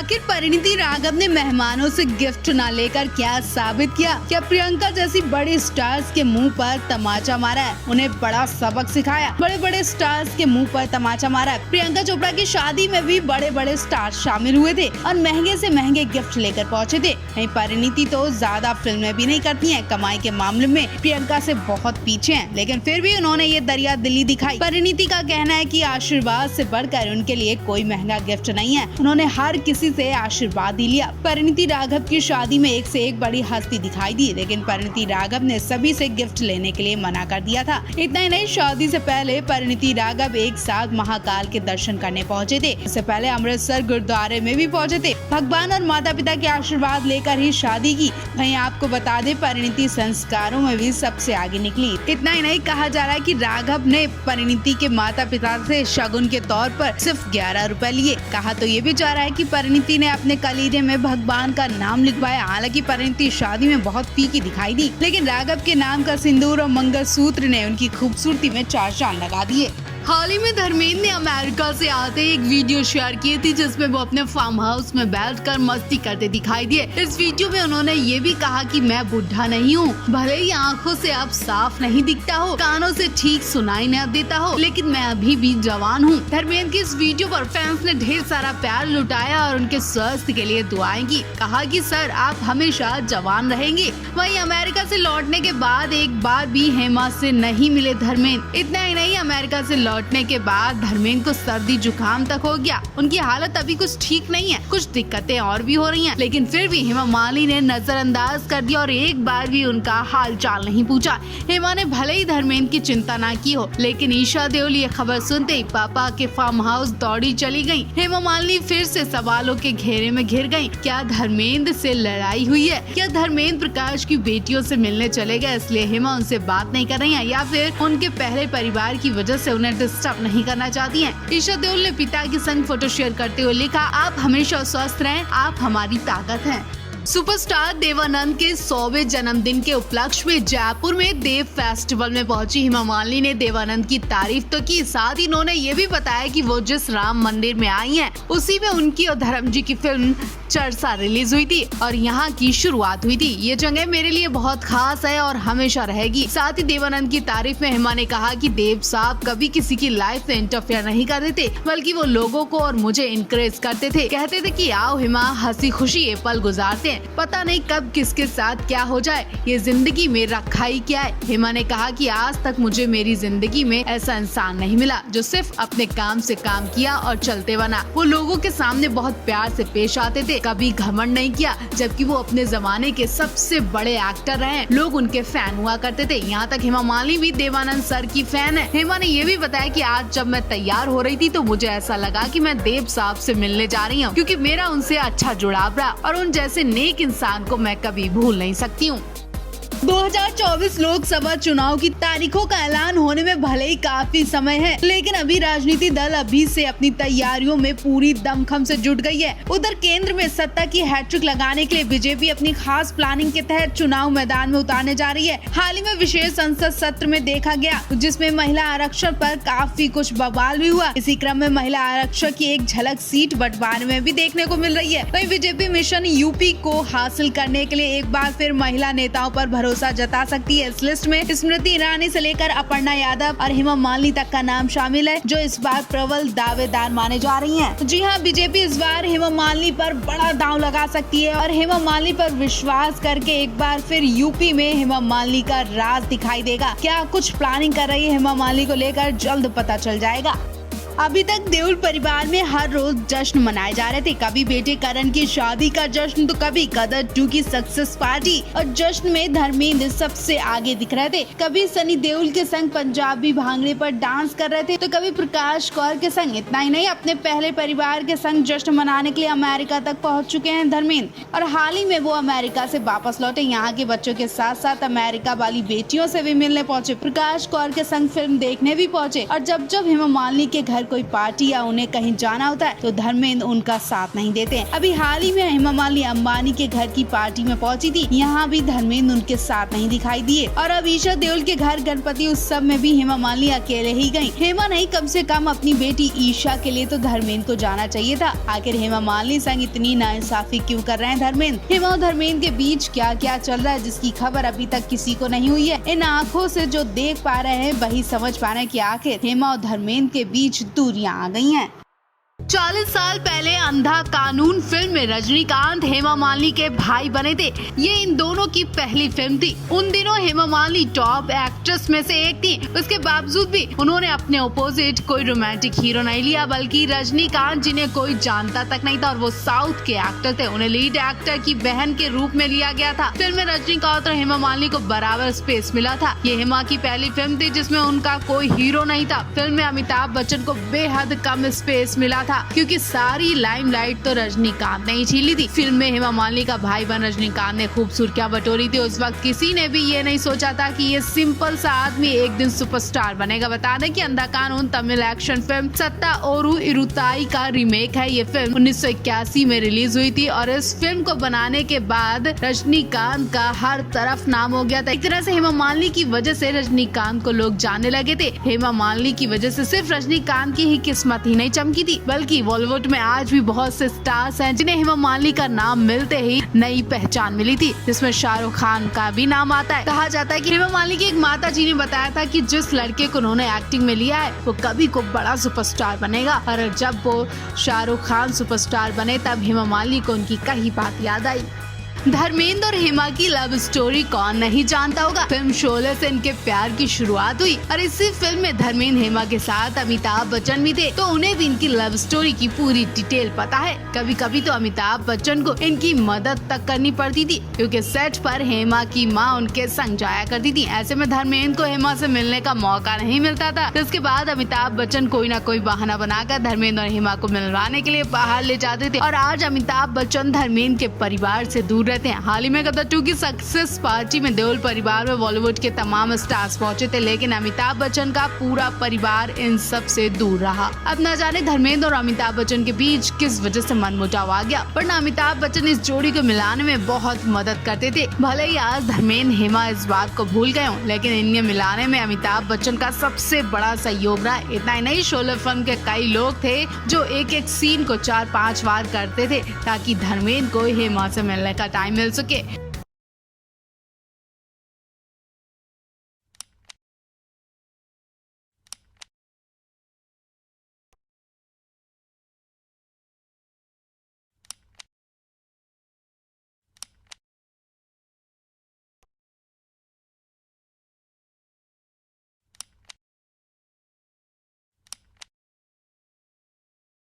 आखिर परिणीति राघव ने मेहमानों से गिफ्ट न लेकर क्या साबित किया? क्या प्रियंका जैसी बड़ी स्टार्स के मुंह पर तमाचा मारा है? उन्हें बड़ा सबक सिखाया। बड़े बड़े स्टार्स के मुंह पर तमाचा मारा है। प्रियंका चोपड़ा की शादी में भी बड़े बड़े स्टार्स शामिल हुए थे और महंगे से महंगे गिफ्ट लेकर पहुंचे थे। नहीं, परिणीति तो ज्यादा फिल्में भी नहीं करती हैं। कमाई के मामले में प्रियंका से बहुत पीछे हैं, लेकिन फिर भी उन्होंने ये दरिया दिली दिखाई। परिणीति का कहना है कि आशीर्वाद से बढ़कर उनके लिए कोई महंगा गिफ्ट नहीं है। उन्होंने हर किसी से आशीर्वाद ही लिया। परिणीति राघव की शादी में एक से एक बड़ी हस्ती दिखाई दी, लेकिन परिणीति राघव ने सभी से गिफ्ट लेने के लिए मना कर दिया था। इतना ही नहीं, शादी से पहले परिणीति राघव एक साथ महाकाल के दर्शन करने पहुंचे थे। इससे पहले अमृतसर गुरुद्वारे में भी पहुंचे थे। भगवान और माता पिता के आशीर्वाद लेकर ही शादी की। वहीं आपको बता दें, परिणीति संस्कारों में भी सबसे आगे निकली। इतना ही नहीं, कहा जा रहा है कि राघव ने परिणीति के माता पिता से शगुन के तौर पर सिर्फ 11 रुपए लिए। कहा तो ये भी जा रहा है कि परिणीति ने अपने कलीरे में भगवान का नाम लिखवाया। हालांकि परिणीति शादी में बहुत फीकी दिखाई दी, लेकिन राघव के नाम का सिंदूर और मंगलसूत्र ने उनकी खूबसूरती में 4 चांद लगा दिए। हाल ही में धर्मेंद्र ने अमेरिका से आते एक वीडियो शेयर की थी, जिसमें वो अपने फार्म हाउस में बैठकर मस्ती करते दिखाई दिए। इस वीडियो में उन्होंने ये भी कहा कि मैं बुढ़ा नहीं हूँ, भले ही आंखों से अब साफ नहीं दिखता हो, कानों से ठीक सुनाई न देता हो, लेकिन मैं अभी भी जवान हूँ। धर्मेंद्र की इस वीडियो पर फैंस ने ढेर सारा प्यार लुटाया और उनके स्वास्थ्य के लिए दुआएं की। कहा कि सर, आप हमेशा जवान रहेंगे। वहीं अमेरिका से लौटने के बाद एक बार भी हेमा से नहीं मिले धर्मेंद्र। इतना ही नहीं, अमेरिका से लौटने के बाद धर्मेंद्र को सर्दी जुकाम तक हो गया। उनकी हालत अभी कुछ ठीक नहीं है, कुछ दिक्कतें और भी हो रही हैं, लेकिन फिर भी हेमा मालिनी ने नजरअंदाज कर दिया और एक बार भी उनका हाल चाल नहीं पूछा। हेमा ने भले ही धर्मेंद्र की चिंता ना की हो, लेकिन ईशा देओल ये खबर सुनते ही पापा के फार्म हाउस दौड़ी चली गयी। हेमा मालिनी फिर से सवालों के घेरे में घिर गयी। क्या धर्मेंद्र से लड़ाई हुई है? क्या धर्मेंद्र प्रकाश की बेटियों से मिलने चले गए, इसलिए हेमा उनसे बात नहीं कर रही है, या फिर उनके पहले परिवार की वजह से उन्हें डिस्टर्ब नहीं करना चाहती हैं? ईशा देओल ने पिता के संग फोटो शेयर करते हुए लिखा, आप हमेशा स्वस्थ रहें, आप हमारी ताकत हैं। सुपरस्टार देवानंद के 100वें जन्मदिन के उपलक्ष्य में जयपुर में देव फेस्टिवल में पहुंची हेमा मालिनी ने देवानंद की तारीफ तो की, साथ ही उन्होंने ये भी बताया कि वो जिस राम मंदिर में आई हैं, उसी में उनकी और धर्म जी की फिल्म चरसा रिलीज हुई थी और यहाँ की शुरुआत हुई थी। ये जगह मेरे लिए बहुत खास है और हमेशा रहेगी। साथ ही देवानंद की तारीफ में हेमा ने कहा कि देव साहब कभी किसी की लाइफ में इंटरफेयर नहीं करते थे, बल्कि वो लोगों को और मुझे इंकरेज करते थे। कहते थे कि आओ हेमा, हंसी खुशी ये पल गुजारते हैं, पता नहीं कब किसके साथ क्या हो जाए, ये जिंदगी में रखा ही क्या है। हेमा ने कहा कि आज तक मुझे मेरी जिंदगी में ऐसा इंसान नहीं मिला जो सिर्फ अपने काम से काम किया और चलते बना। वो लोगों के सामने बहुत प्यार से पेश आते थे, कभी घमंड नहीं किया, जबकि वो अपने जमाने के सबसे बड़े एक्टर रहे। लोग उनके फैन हुआ करते थे। यहाँ तक हेमा मालिनी भी देवानंद सर की फैन है। हेमा ने ये भी बताया कि आज जब मैं तैयार हो रही थी तो मुझे ऐसा लगा कि मैं देव साहब से मिलने जा रही हूँ, क्योंकि मेरा उनसे अच्छा जुड़ाव रहा और उन जैसे नेक इंसान को मैं कभी भूल नहीं सकती हूँ। 2024 लोकसभा चुनाव की तारीखों का ऐलान होने में भले ही काफी समय है, लेकिन अभी राजनीतिक दल अभी से अपनी तैयारियों में पूरी दमखम से जुट गई है। उधर केंद्र में सत्ता की हैट्रिक लगाने के लिए बीजेपी अपनी खास प्लानिंग के तहत चुनाव मैदान में उतारने जा रही है। हाल ही में विशेष संसद सत्र में देखा गया, जिसमें महिला आरक्षण पर काफी कुछ बवाल भी हुआ। इसी क्रम में महिला आरक्षण की एक झलक सीट बंटवारे में भी देखने को मिल रही है। वहीं बीजेपी मिशन यूपी को हासिल करने के लिए एक बार फिर महिला नेताओं पर भरोसा जता सकती है। इस लिस्ट में स्मृति ईरानी से लेकर अपर्णा यादव और हेमा मालिनी तक का नाम शामिल है, जो इस बार प्रबल दावेदार माने जा रही हैं। जी हां, बीजेपी इस बार हेमा मालिनी पर बड़ा दांव लगा सकती है और हेमा मालिनी पर विश्वास करके एक बार फिर यूपी में हेमा मालिनी का राज दिखाई देगा। क्या कुछ प्लानिंग कर रही है हेमा मालिनी को लेकर, जल्द पता चल जाएगा। अभी तक देओल परिवार में हर रोज जश्न मनाए जा रहे थे। कभी बेटे करण की शादी का जश्न, तो कभी गदर 2 की सक्सेस पार्टी, और जश्न में धर्मेंद्र सबसे आगे दिख रहे थे। कभी सनी देओल के संग पंजाबी भांगड़े पर डांस कर रहे थे, तो कभी प्रकाश कौर के संग। इतना ही नहीं, अपने पहले परिवार के संग जश्न मनाने के लिए अमेरिका तक पहुंच चुके हैं धर्मेंद्र, और हाल ही में वो अमेरिका से वापस लौटे। यहाँ के बच्चों के साथ साथ अमेरिका वाली बेटियों से भी मिलने पहुंचे। प्रकाश कौर के संग फिल्म देखने भी पहुंचे, और जब जब हेमा मालिनी के घर कोई पार्टी या उन्हें कहीं जाना होता है तो धर्मेंद्र उनका साथ नहीं देते। अभी हाल ही में हेमा मालिनी अंबानी के घर की पार्टी में पहुंची थी, यहाँ भी धर्मेंद्र उनके साथ नहीं दिखाई दिए। और अब ईशा देओल के घर गणपति उत्सव में भी हेमा मालिनी अकेले ही गयी। हेमा नहीं, कम से कम अपनी बेटी ईशा के लिए तो धर्मेंद्र को जाना चाहिए था। आखिर हेमा मालिनी संग इतनी नाइंसाफी क्यों कर रहे हैं धर्मेंद्र? हेमा और धर्मेंद्र के बीच क्या क्या चल रहा है जिसकी खबर अभी तक किसी को नहीं हुई है? इन आँखों से जो देख पा रहे हैं वही समझ पा रहे हैं कि आखिर हेमा और धर्मेंद्र के बीच दूरियां आ गई हैं। 40 साल पहले अंधा कानून फिल्म में रजनीकांत हेमा मालिनी के भाई बने थे। ये इन दोनों की पहली फिल्म थी। उन दिनों हेमा मालिनी टॉप एक्ट्रेस में से एक थी। उसके बावजूद भी उन्होंने अपने अपोजिट कोई रोमांटिक हीरो नहीं लिया, बल्कि रजनीकांत जिन्हें कोई जानता तक नहीं था और वो साउथ के एक्टर थे, उन्हें लीड एक्टर की बहन के रूप में लिया गया था। फिल्म में रजनीकांत और हेमा मालिनी को बराबर स्पेस मिला था। ये हेमा की पहली फिल्म थी जिसमें उनका कोई हीरो नहीं था। फिल्म में अमिताभ बच्चन को बेहद कम स्पेस मिला था क्योंकि सारी लाइमलाइट तो रजनीकांत ने ही छीन ली थी। फिल्म में हेमा मालिनी का भाई बन रजनीकांत ने खूब सुर्खियां बटोरी थी। उस वक्त किसी ने भी ये नहीं सोचा था कि ये सिंपल सा आदमी एक दिन सुपरस्टार बनेगा। बता दें कि अंधा कानून तमिल एक्शन फिल्म सत्ता ओरू इरुताई का रीमेक है। ये फिल्म 1981 में रिलीज हुई थी और इस फिल्म को बनाने के बाद रजनीकांत का हर तरफ नाम हो गया था। एक तरह से हेमा मालिनी की वजह से रजनीकांत को लोग जानने लगे थे। हेमा मालिनी की वजह से सिर्फ रजनीकांत की ही किस्मत ही नहीं चमकी थी, बल्कि बॉलीवुड में आज भी बहुत से स्टार्स हैं जिन्हें हेमा मालिनी का नाम मिलते ही नई पहचान मिली थी, जिसमें शाहरुख खान का भी नाम आता है। कहा जाता है कि हेमा मालिनी की एक माता जी ने बताया था कि जिस लड़के को उन्होंने एक्टिंग में लिया है वो कभी को बड़ा सुपरस्टार बनेगा। और जब वो शाहरुख खान सुपरस्टार बने तब हेमा मालिनी को उनकी कही बात याद आई। धर्मेंद्र और हेमा की लव स्टोरी कौन नहीं जानता होगा। फिल्म शोले से इनके प्यार की शुरुआत हुई और इसी फिल्म में धर्मेंद्र हेमा के साथ अमिताभ बच्चन भी थे, तो उन्हें भी इनकी लव स्टोरी की पूरी डिटेल पता है। कभी कभी तो अमिताभ बच्चन को इनकी मदद तक करनी पड़ती थी क्योंकि सेट पर हेमा की माँ उनके संग जाया करती थी। ऐसे में धर्मेंद्र को हेमा से मिलने का मौका नहीं मिलता था। इसके बाद अमिताभ बच्चन कोई न कोई बहाना बनाकर धर्मेंद्र और हेमा को मिलवाने के लिए बाहर ले जाते थे। और आज अमिताभ बच्चन धर्मेंद्र के परिवार से दूर रहते हैं। हाल ही में गदर 2 की सक्सेस पार्टी में देओल परिवार में बॉलीवुड के तमाम स्टार्स पहुंचे थे, लेकिन अमिताभ बच्चन का पूरा परिवार इन सब से दूर रहा। अब न जाने धर्मेंद्र और अमिताभ बच्चन के बीच किस वजह से मनमुटाव आ गया, वरना अमिताभ बच्चन इस जोड़ी को मिलाने में बहुत मदद करते थे। भले ही आज धर्मेंद्र हेमा इस बात को भूल गए हों, लेकिन इन्हें मिलाने में अमिताभ बच्चन का सबसे बड़ा सहयोग रहा। इतना ही नहीं, शोले फिल्म के कई लोग थे जो एक एक सीन को 4-5 बार करते थे ताकि धर्मेंद्र को हेमा से मिलने का टाइम मिल सके।